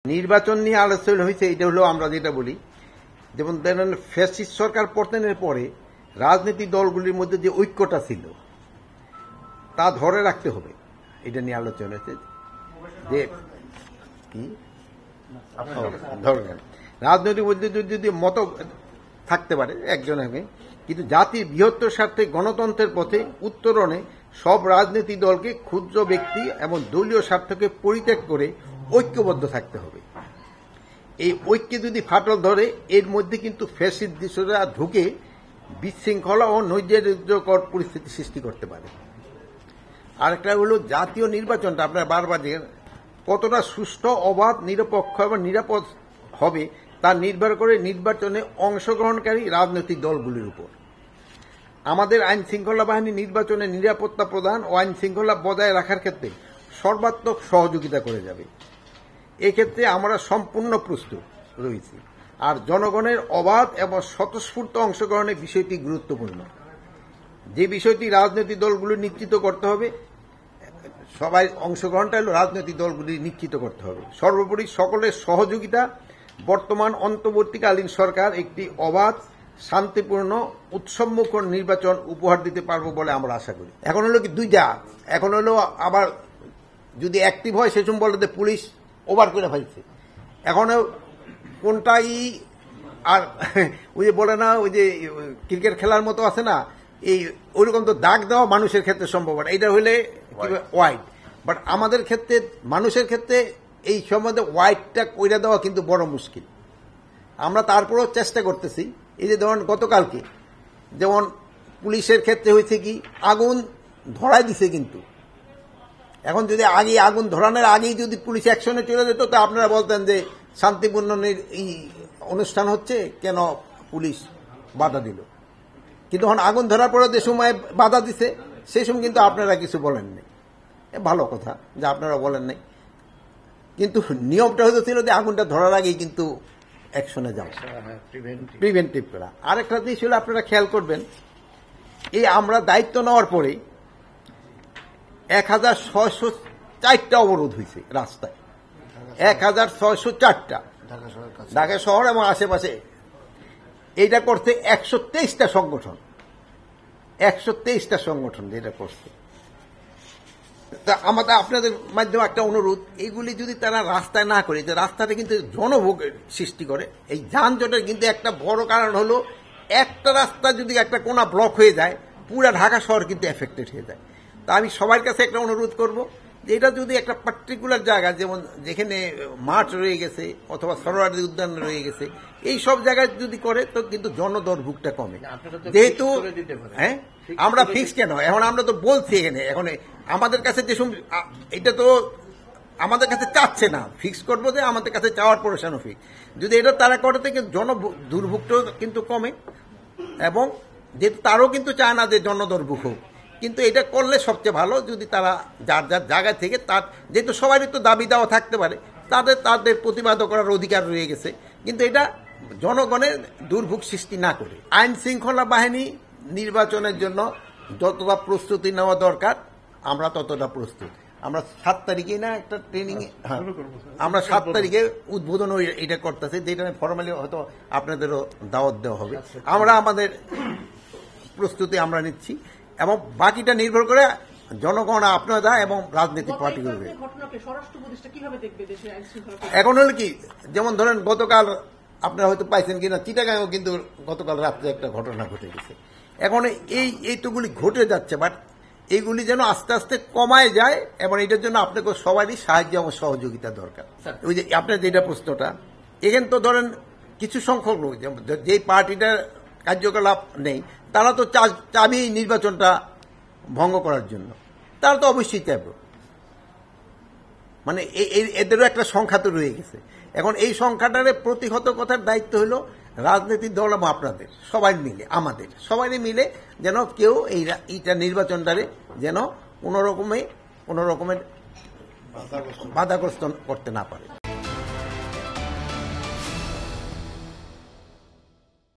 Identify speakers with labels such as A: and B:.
A: নির্বাচন নিয়ে আলোচনা হয়েছে, এটা হলো আমরা যেটা বলি, যেমন ধরেন ফ্যাসিস্ট সরকার পতনের পরে রাজনৈতিক দলগুলির মধ্যে যে ঐক্যটা ছিল তা ধরে রাখতে হবে। এটা নিয়ে আলোচনা হয়েছে যে কি ধরেন রাজনৈতিক মধ্যে যদি মত থাকতে পারে একজনের, কিন্তু জাতির বৃহত্তর স্বার্থে গণতন্ত্রের পথে উত্তরণে সব রাজনৈতিক দলকে ক্ষুদ্র ব্যক্তি এবং দলীয় স্বার্থকে পরিত্যাগ করে ঐক্যবদ্ধ থাকতে হবে। এই ঐক্যে যদি ফাটল ধরে এর মধ্যে কিন্তু ফ্যাসিস্ট দৃশ্যরা ঢুকে বিশৃঙ্খলা ও নৈরাজ্যকর পরিস্থিতি সৃষ্টি করতে পারে। আরেকটা হলো জাতীয় নির্বাচনটা আপনার বারবার কতটা সুষ্ঠু, অবাধ, নিরপেক্ষ এবং নিরাপদ হবে তা নির্ভর করে নির্বাচনে অংশগ্রহণকারী রাজনৈতিক দলগুলির উপর। আমাদের আইন শৃঙ্খলা বাহিনী নির্বাচনে নিরাপত্তা প্রদান ও আইন শৃঙ্খলা বজায় রাখার ক্ষেত্রে সর্বাত্মক সহযোগিতা করে যাবে। এক্ষেত্রে আমরা সম্পূর্ণ প্রস্তুত রয়েছি। আর জনগণের অবাধ এবং স্বতঃস্ফূর্ত অংশগ্রহণের বিষয়টি গুরুত্বপূর্ণ। যে বিষয়টি রাজনৈতিক দলগুলি নিশ্চিত করতে হবে, সবাই অংশগ্রহণটা হলো রাজনৈতিক দলগুলি নিশ্চিত করতে হবে। সর্বোপরি সকলের সহযোগিতা বর্তমান অন্তর্বর্তীকালীন সরকার একটি অবাধ, শান্তিপূর্ণ, উৎসবমুখর নির্বাচন উপহার দিতে পারবো বলে আমরা আশা করি। এখন হলো কি দুইটা, এখন হলো আবার যদি অ্যাক্টিভ হয় সেসব বলে যে পুলিশ ওভার করে ফেলছে, এখন কোনটাই আর ওই যে বলে না, ওই যে ক্রিকেট খেলার মতো আছে না, এই ওইরকম তো দাগ দেওয়া মানুষের ক্ষেত্রে সম্ভব না, এটা হইলে ওয়াইড। বাট আমাদের ক্ষেত্রে, মানুষের ক্ষেত্রে এই সম্বন্ধে ওয়াইডটা কইরা দেওয়া কিন্তু বড় মুশকিল। আমরা তারপরেও চেষ্টা করতেছি। এই যে ধরুন গতকালকে যেমন পুলিশের ক্ষেত্রে হয়েছে কি, আগুন ধরাই দিছে, কিন্তু এখন যদি আগে আগুন ধরানোর আগেই যদি পুলিশ অ্যাকশনে চলে যেত তো আপনারা বলতেন যে শান্তিপূর্ণ এই অনুষ্ঠান হচ্ছে, কেন পুলিশ বাধা দিল। কিন্তু এখন আগুন ধরার পরে যে সময় বাধা দিছে সেই সময় কিন্তু আপনারা কিছু বলেন নাই। ভালো কথা যে আপনারা বলেন নাই, কিন্তু নিয়মটা হয়তো ছিল যে আগুনটা ধরার আগেই কিন্তু অ্যাকশনে যাওয়া, প্রিভেন্টিভ করা। আরেকটা জিনিস হলে আপনারা খেয়াল করবেন, এই আমরা দায়িত্ব নেওয়ার পরে 1604টা অবরোধ হয়েছে রাস্তায়, 1604টা ঢাকা শহর এবং আশেপাশে। এইটা করছে 123টা সংগঠন, 123টা সংগঠন যেটা করছে। তা আমাদের আপনাদের মাধ্যমে একটা অনুরোধ, এইগুলি যদি তারা রাস্তায় না করে, যে রাস্তাটা কিন্তু জনভোগের সৃষ্টি করে। এই যানজটের কিন্তু একটা বড় কারণ হলো, একটা রাস্তা যদি একটা কোনা ব্লক হয়ে যায় পুরা ঢাকা শহর কিন্তু এফেক্টেড হয়ে যায়। তা আমি সবার কাছে একটা অনুরোধ করব যে এটা যদি একটা পার্টিকুলার জায়গা, যেমন যেখানে মাঠ রয়ে গেছে অথবা সরোয়ার্দী উদ্যান রয়ে গেছে, এই সব জায়গায় যদি করে তো কিন্তু জনদুর্ভোগটা কমে। যেহেতু হ্যাঁ আমরা ফিক্স কেন, এখন আমরা তো বলছি এখানে, এখন আমাদের কাছে যে এটা তো আমাদের কাছে চাচ্ছে না ফিক্স করবো, যে আমাদের কাছে চাওয়ার পরেশানো ফিক্স। যদি এটা তারা করে থেকে দুর্ভোগটাও কিন্তু কমে, এবং যেহেতু তারও কিন্তু চায় না যে জনদুর্ভোগ হোক, কিন্তু এটা করলে সবচেয়ে ভালো। যদি তারা যার যার জায়গা থেকে, তার যেহেতু সবারই তো দাবি দেওয়া থাকতে পারে, তাদের প্রতিবাদ করার অধিকার রয়ে গেছে, কিন্তু এটা জনগণের দুর্ভোগ সৃষ্টি না করে। আইন শৃঙ্খলা বাহিনী নির্বাচনের জন্য যতটা প্রস্তুতি নেওয়া দরকার আমরা ততটা প্রস্তুত। আমরা 7 তারিখে না একটা ট্রেনিং, আমরা 7 তারিখে উদ্বোধন এটা করতেছি, যেটা ফর্মালি হয়তো আপনাদেরও দাওয়াত দেওয়া হবে। আমরা আমাদের প্রস্তুতি আমরা নিচ্ছি, এবং বাকিটা নির্ভর করে জনগণ, আপনারা এবং রাজনৈতিক পার্টিগুলো। এখন হলো কি, যেমন ধরেন গতকাল আপনারা হয়তো পাইছেন কিনা, চিটাগাঁও কিন্তু গতকাল রাত্রে একটা ঘটনা ঘটে গেছে। এখন এইটুকুলি ঘটে যাচ্ছে, বাট এইগুলি যেন আস্তে আস্তে কমায় যায়, এবং এটার জন্য আপনাকে সবারই সাহায্য এবং সহযোগিতা দরকার। ওই যে আপনার যেটা প্রশ্নটা, এখানে তো ধরেন কিছু সংখ্যক লোক, যে পার্টিটার কার্যকলাপ নেই, তারা তো চাবি নির্বাচনটা ভঙ্গ করার জন্য, তারা তো অবশ্যই চাইব। মানে এদেরও একটা সংখ্যা তো রয়ে গেছে। এখন এই সংখ্যাটারে প্রতিহত করার দায়িত্ব হলো রাজনৈতিক দল এবং আপনাদের সবাই মিলে, আমাদের সবাই মিলে, যেন কেউ এইটা নির্বাচনটারে যেন কোনো রকমের বাধাগ্রস্ত করতে না পারে।